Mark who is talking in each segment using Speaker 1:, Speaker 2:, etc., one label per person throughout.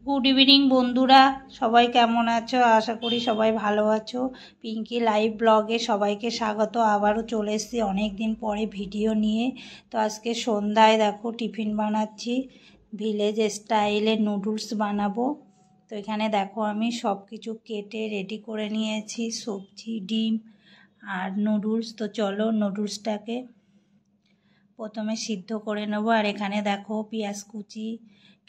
Speaker 1: Good evening বন্ধুরা, সবাই কেমন আছো? আশা করি সবাই ভালো আছো। পিঙ্কি লাইভ ব্লগে সবাইকে স্বাগত। আবারও চলে এসেছি অনেক দিন পরে ভিডিও নিয়ে। তো আজকে সন্ধ্যায় দেখো টিফিন বানাচ্ছি, ভিলেজ স্টাইলে নুডলস বানাবো। তো এখানে দেখো আমি সব কিছু কেটে রেডি করে নিয়েছি, সবজি, ডিম আর নুডলস। তো চলো নুডলসটাকে প্রথমে সিদ্ধ করে নেবো। আর এখানে দেখো পেঁয়াজ কুচি,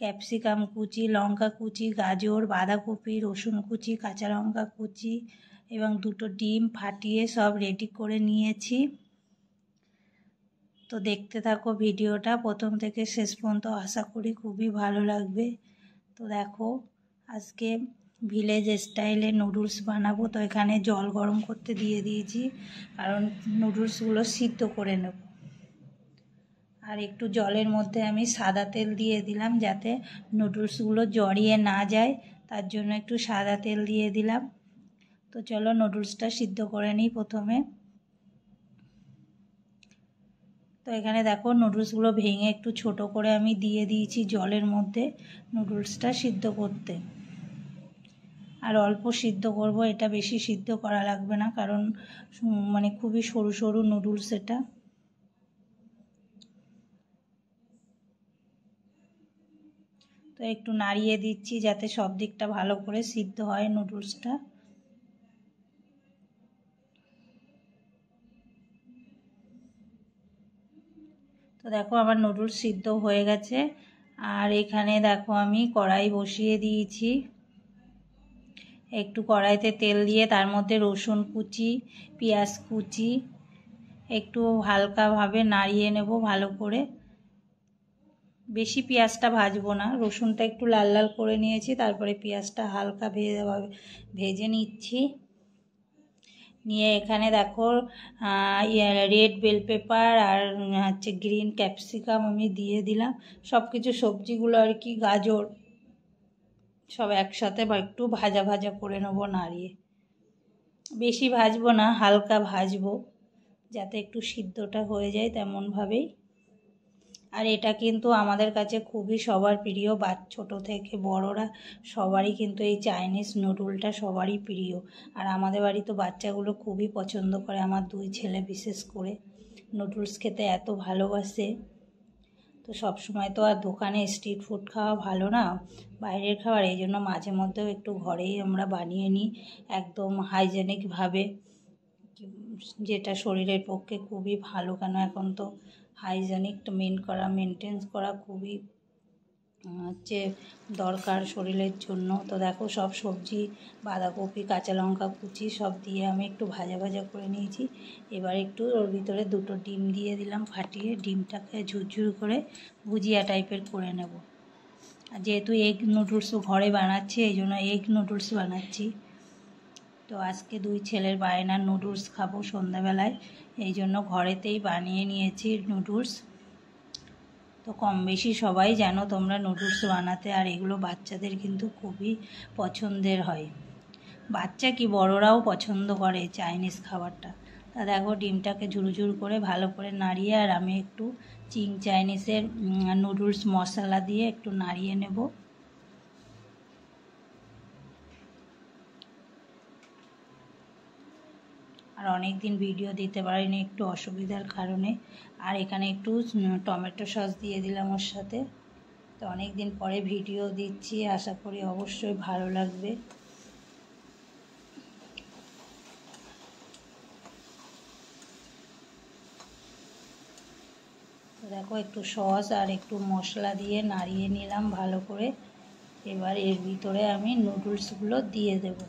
Speaker 1: ক্যাপসিকাম কুচি, লঙ্কা কুচি, গাজর, বাঁধাকপি, রসুন কুচি, কাঁচা লঙ্কা কুচি এবং দুটো ডিম ফাটিয়ে সব রেডি করে নিয়েছি। তো দেখতে থাকো ভিডিওটা প্রথম থেকে শেষ পর্যন্ত, আশা করি খুবই ভালো লাগবে। তো দেখো আজকে ভিলেজ স্টাইলে নুডলস বানাবো। তো এখানে জল গরম করতে দিয়ে দিয়েছি, কারণ নুডলসগুলো সিদ্ধ করে নেব। আর একটু জলের মধ্যে আমি সাদা তেল দিয়ে দিলাম, যাতে নুডলসগুলো জড়িয়ে না যায়, তার জন্য একটু সাদা তেল দিয়ে দিলাম। তো চলো নুডলসটা সিদ্ধ করে নিই প্রথমে। তো এখানে দেখো নুডলসগুলো ভেঙে একটু ছোট করে আমি দিয়ে দিয়েছি জলের মধ্যে নুডলসটা সিদ্ধ করতে। আর অল্প সিদ্ধ করব, এটা বেশি সিদ্ধ করা লাগবে না, কারণ মানে খুবই সরু সরু নুডলস এটা। তো একটু নাড়িয়ে দিচ্ছি যাতে সব দিকটা ভালো করে সিদ্ধ হয় নুডলসটা। তো দেখো আমার নুডলস সিদ্ধ হয়ে গেছে। আর এখানে দেখো আমি কড়াই বসিয়ে দিয়েছি। একটু কড়াইতে তেল দিয়ে তার মধ্যে রসুন কুচি, পেঁয়াজ কুচি একটু হালকাভাবে নাড়িয়ে নেব ভালো করে। বেশি পেঁয়াজটা ভাজবো না, রসুনটা একটু লাল লাল করে নিয়েছি, তারপরে পেঁয়াজটা হালকা ভেজে নিচ্ছি। নিয়ে এখানে দেখো রেড বেল পেপার আর হচ্ছে গ্রিন ক্যাপসিকাম আমি দিয়ে দিলাম। সব কিছু সবজিগুলো আর কি, গাজর সব একসাথে একটু ভাজা ভাজা করে নেবো নাড়িয়ে। বেশি ভাজবো না, হালকা ভাজবো, যাতে একটু সিদ্ধটা হয়ে যায় তেমনভাবেই। আর এটা কিন্তু আমাদের কাছে খুবই সবার প্রিয়, ছোট থেকে বড়রা সবারই কিন্তু এই চাইনিজ নুডলটা সবারই প্রিয়। আর আমাদের বাড়ি তো বাচ্চাগুলো খুবই পছন্দ করে, আমার দুই ছেলে বিশেষ করে নুডলস খেতে এত ভালোবাসে। তো সব সময় তো আর দোকানে স্ট্রিট ফুড খাওয়া ভালো না, বাইরের খাবার, এই জন্য মাঝে মধ্যেও একটু ঘরেই আমরা বানিয়ে নিই একদম হাইজেনিকভাবে, যেটা শরীরের পক্ষে খুবই ভালো। কেন এখন তো হাইজেনিক মেনটেন করা খুবই হচ্ছে দরকার শরীরের জন্য। তো দেখো সব সবজি, বাঁধাকপি, কাঁচা লঙ্কা কুচি সব দিয়ে আমি একটু ভাজা ভাজা করে নিয়েছি। এবার একটু ওর ভিতরে দুটো ডিম দিয়ে দিলাম ফাটিয়ে, ডিমটাকে ঝুরঝুর করে ভুজিয়া টাইপের করে নেব। আর যেহেতু এগ নুডলসও ঘরে বানাচ্ছি, এই জন্য এগ নুডলস বানাচ্ছি। তো আজকে দুই ছেলের বায়না নুডলস খাবো সন্ধ্যাবেলায়, এই জন্য ঘরেতেই বানিয়ে নিয়েছি নুডলস। তো কম বেশি সবাই জানো তোমরা নুডলস বানাতে, আর এগুলো বাচ্চাদের কিন্তু খুবই পছন্দের হয়, বাচ্চা কি বড়রাও পছন্দ করে চাইনিজ খাবারটা। তা দেখো ডিমটাকে ঝুরঝুর করে ভালো করে নাড়িয়ে, আর আমি একটু চিং চাইনিজের নুডলস মশলা দিয়ে একটু নাড়িয়ে নেব। আর অনেক দিন ভিডিও দিতে পারিনি একটু অসুবিধার কারণে। আর এখানে একটু টমেটো সস দিয়ে দিলাম ওর সাথে। তো অনেক দিন পরে ভিডিও দিচ্ছি, আশা করি অবশ্যই ভালো লাগবে। তো দেখো একটু সস আর একটু মশলা দিয়ে নাড়িয়ে নিলাম ভালো করে। এবার এর ভিতরে আমি নুডলসগুলো দিয়ে দেব।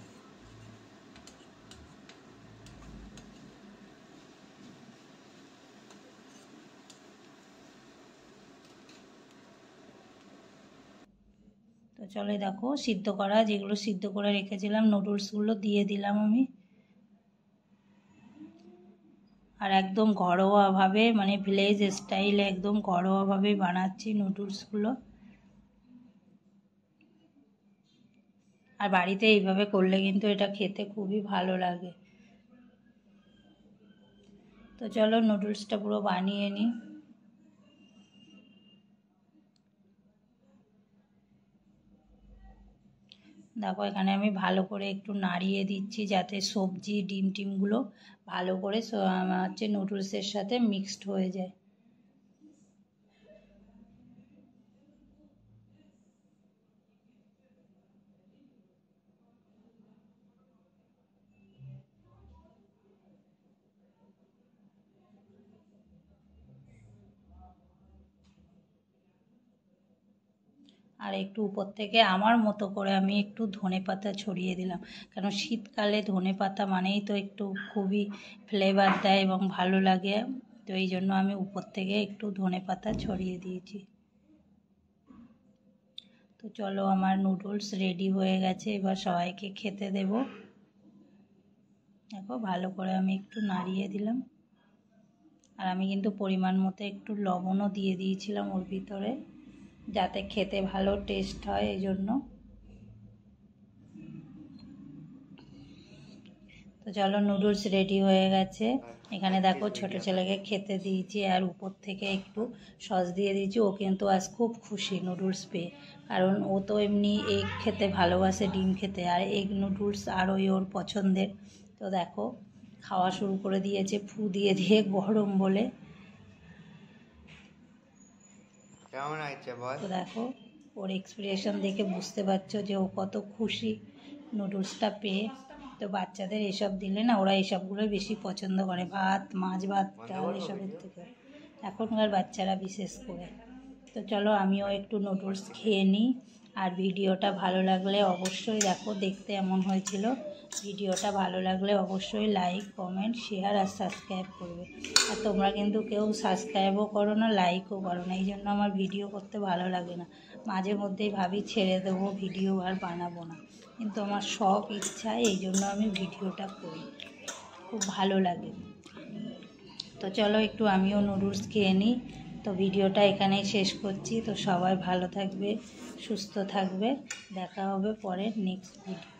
Speaker 1: তো চলে দেখো সিদ্ধ করা, যেগুলো সিদ্ধ করে রেখেছিলাম নুডলসগুলো দিয়ে দিলাম আমি। আর একদম ঘরোয়াভাবে, মানে ভিলেজ স্টাইলে একদম ঘরোয়াভাবে বানাচ্ছি নুডলসগুলো। আর বাড়িতে এইভাবে করলে কিন্তু এটা খেতে খুবই ভালো লাগে। তো চলো নুডলসটা পুরো বানিয়ে নিই। দেখো এখানে আমি ভালো করে একটু নাড়িয়ে দিচ্ছি যাতে সবজি ডিম টিমগুলো ভালো করে হচ্ছে নুডলসের সাথে মিক্সড হয়ে যায়। আর একটু উপর থেকে আমার মতো করে আমি একটু ধনেপাতা ছড়িয়ে দিলাম, কারণ শীতকালে ধনেপাতা মানেই তো একটু খুবই ফ্লেভার দেয় এবং ভালো লাগে, তো এই জন্য আমি উপর থেকে একটু ধনেপাতা ছড়িয়ে দিয়েছি। তো চলো আমার নুডলস রেডি হয়ে গেছে, এবার সবাইকে খেতে দেব। দেখো ভালো করে আমি একটু নাড়িয়ে দিলাম, আর আমি কিন্তু পরিমাণ মতো একটু লবণও দিয়ে দিয়েছিলাম ওর ভিতরে, যাতে খেতে ভালো টেস্ট হয় এই জন্য। তো চলো নুডলস রেডি হয়ে গেছে। এখানে দেখো ছোট ছেলেকে খেতে দিয়েছি, আর উপর থেকে একটু সস দিয়ে দিয়েছি। ও কিন্তু আজ খুব খুশি নুডলস পেয়ে, কারণ ও তো এমনি এগ খেতে ভালোবাসে, ডিম খেতে, আর এগ নুডলস আরোই ওর পছন্দের। তো দেখো খাওয়া শুরু করে দিয়েছে ফু দিয়ে দিয়ে, গরম বলে।
Speaker 2: কেমন হয়েছে বল?
Speaker 1: তো দেখো ওর এক্সপ্রেশন দেখে বুঝতে পারছো যে ও কত খুশি নুডলসটা পেয়ে। তো বাচ্চাদের এসব দিলে না ওরা এসবগুলোই বেশি পছন্দ করে, ভাত মাছ ভাত ডাল এসবের থেকে, এখনকার বাচ্চারা বিশেষ করে। তো চলো আমিও একটু নুডলস খেয়ে নিই। আর ভিডিওটা ভালো লাগলে অবশ্যই, দেখো দেখতে এমন হয়েছিল, ভিডিওটা ভালো লাগলে অবশ্যই লাইক কমেন্ট শেয়ার আর সাবস্ক্রাইব করবে। আর তোমরা কিন্তু কেউ সাবস্ক্রাইবও করো না, লাইকও করো না, এই জন্য আমার ভিডিও করতে ভালো লাগে না। মাঝে মধ্যেই ভাবি ছেড়ে দেবো, ভিডিও আর বানাবো না, কিন্তু আমার শখ ইচ্ছা, এই জন্য আমি ভিডিওটা করি, খুব ভালো লাগে। তো চলো একটু আমিও নুডলস খেয়ে নিই। তো ভিডিওটা এখানেই শেষ করছি। তো সবাই ভালো থাকবে, সুস্থ থাকবে, দেখা হবে পরের নেক্সট ভিডিও।